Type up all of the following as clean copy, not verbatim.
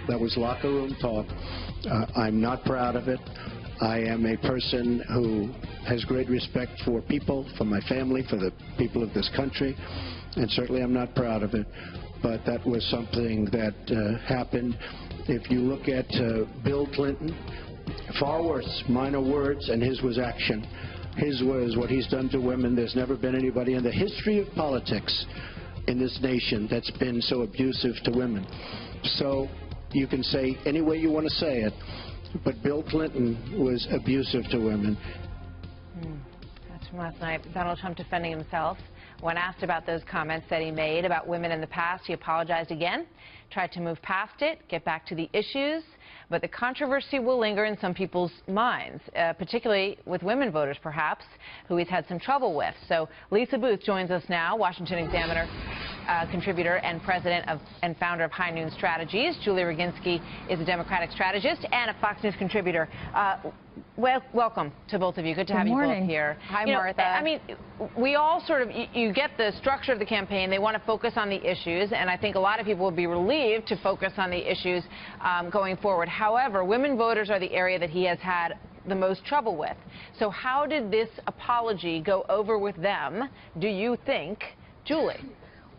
That was locker room talk. I'm not proud of it. I am a person who has great respect for people, for my family, for the people of this country, and certainly I'm not proud of it. But that was something that happened. If you look at Bill Clinton, far worse, minor words, and his was action. His was what he's done to women. There's never been anybody in the history of politics in this nation that's been so abusive to women. So you can say any way you want to say it, but Bill Clinton was abusive to women. That's from last night. Donald Trump defending himself. When asked about those comments that he made about women in the past, he apologized again, tried to move past it, get back to the issues. But the controversy will linger in some people's minds, particularly with women voters, perhaps, who he's had some trouble with. So Lisa Boothe joins us now, Washington Examiner contributor and president and founder of High Noon Strategies. Julie Roginsky is a Democratic strategist and a Fox News contributor. Well, welcome to both of you. Good to have you both here. Hi, Martha. I mean, we all sort of, you get the structure of the campaign. They want to focus on the issues, and I think a lot of people will be relieved to focus on the issues going forward. However, women voters are the area that he has had the most trouble with. So how did this apology go over with them, do you think? Julie?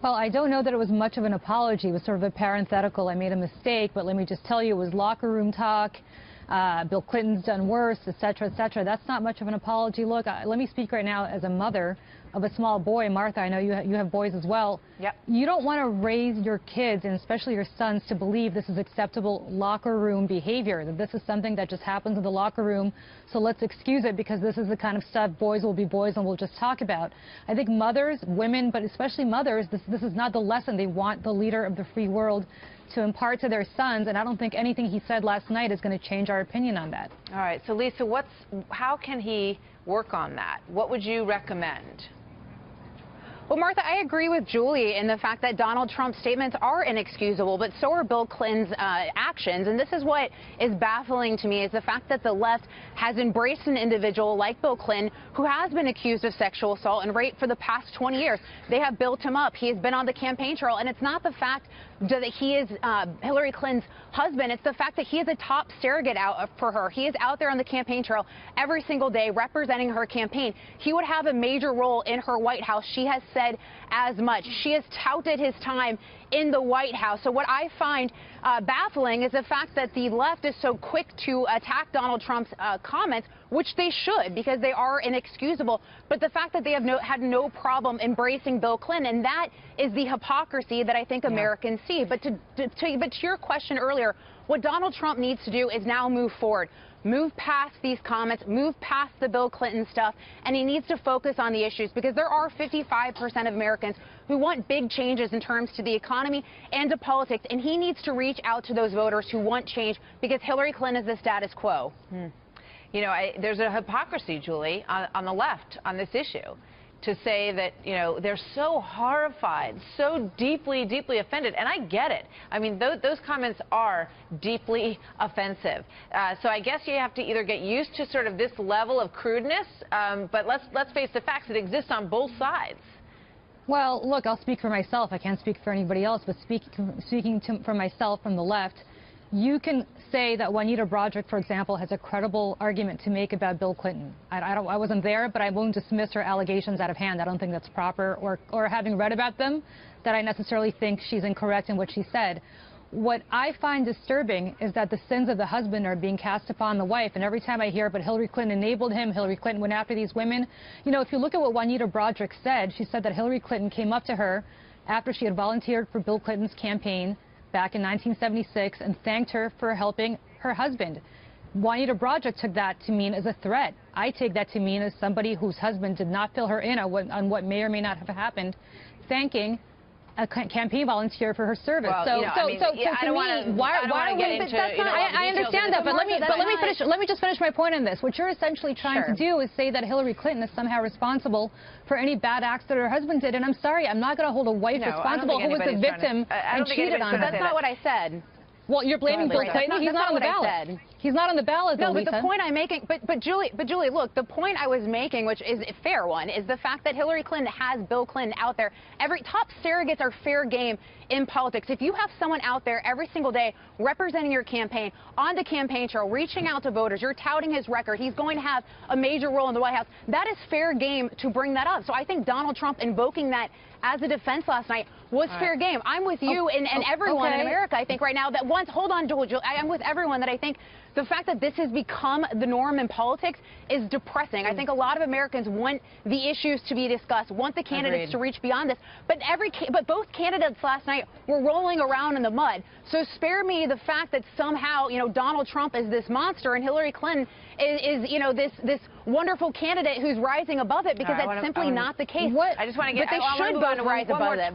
Well, I don't know that it was much of an apology. It was sort of a parenthetical. I made a mistake, but let me just tell you, it was locker room talk. Bill Clinton's done worse, et cetera, et cetera. That's not much of an apology. Look, let me speak right now as a mother of a small boy. Martha, I know you have boys as well. Yep. You don't want to raise your kids, and especially your sons, to believe this is acceptable locker room behavior, that this is something that just happens in the locker room, so let's excuse it because this is the kind of stuff boys will be boys and we'll just talk about. I think mothers, women, but especially mothers, this is not the lesson they want the leader of the free world to impart to their sons, and I don't think anything he said last night is going to change our opinion on that. All right, so Lisa, how can he work on that? What would you recommend? Well, Martha, I agree with Julie in the fact that Donald Trump's statements are inexcusable, but so are Bill Clinton's actions. And this is what is baffling to me, is the fact that the left has embraced an individual like Bill Clinton who has been accused of sexual assault and rape for the past 20 years. They have built him up. He has been on the campaign trail. And it's not the fact that he is Hillary Clinton's husband. It's the fact that he is a top surrogate out for her. He is out there on the campaign trail every single day representing her campaign. He would have a major role in her White House. She has said as much. She has touted his time in the White House. So what I find baffling is the fact that the left is so quick to attack Donald Trump's comments, which they should, because they are inexcusable. But the fact that they have had no problem embracing Bill Clinton, and that is the hypocrisy that I think Americans see. But to your question earlier, what Donald Trump needs to do is now move forward. Move past these comments, move past the Bill Clinton stuff, and he needs to focus on the issues, because there are 55% of Americans who want big changes in terms to the economy and to politics, and he needs to reach out to those voters who want change, because Hillary Clinton is the status quo. You know, there's a hypocrisy, Julie, on the left on this issue, to say that, you know, they're so horrified, so deeply, deeply offended. And I get it. I mean, those comments are deeply offensive. So I guess you have to either get used to sort of this level of crudeness, but let's face the facts. It exists on both sides. Well, look, I'll speak for myself. I can't speak for anybody else, but speaking for myself from the left, you can say that Juanita Broaddrick, for example, has a credible argument to make about Bill Clinton. I wasn't there, but I won't dismiss her allegations out of hand. I don't think that's proper, or having read about them, that I necessarily think she's incorrect in what she said. What I find disturbing is that the sins of the husband are being cast upon the wife, and every time I hear, but Hillary Clinton enabled him, Hillary Clinton went after these women. You know, if you look at what Juanita Broaddrick said, she said that Hillary Clinton came up to her after she had volunteered for Bill Clinton's campaign back in 1976 and thanked her for helping her husband. Juanita Broaddrick took that to mean as a threat. I take that to mean as somebody whose husband did not fill her in on what may or may not have happened, thanking a campaign volunteer for her service. Well, so, you know, I mean, why are we? I understand that, but let me finish. Let me just finish my point on this. What you're essentially trying to do is say that Hillary Clinton is somehow responsible for any bad acts that her husband did, and I'm sorry, I'm not going to hold a wife responsible who was the victim and cheated on her. That's not what I said. Well, you're blaming Bill Clinton. He's not on the ballot. He's not on the ballot, though, No, but the point I'm making, but Julie, look, the point I was making, which is a fair one, is the fact that Hillary Clinton has Bill Clinton out there. Every top surrogates are fair game in politics. If you have someone out there every single day representing your campaign, on the campaign trail, reaching out to voters, you're touting his record, he's going to have a major role in the White House, that is fair game to bring that up. So I think Donald Trump invoking that as a defense last night was fair game. I'm with you and everyone in America, I think, right now that once, hold on, Julie, I'm with everyone that I think the fact that this has become the norm in politics is depressing. I think a lot of Americans want the issues to be discussed, want the candidates to reach beyond this. But both candidates last night were rolling around in the mud. So spare me the fact that somehow, you know, Donald Trump is this monster and Hillary Clinton is you know, this wonderful candidate who's rising above it, because that's simply not the case. I just want to get. But they should both rise above it.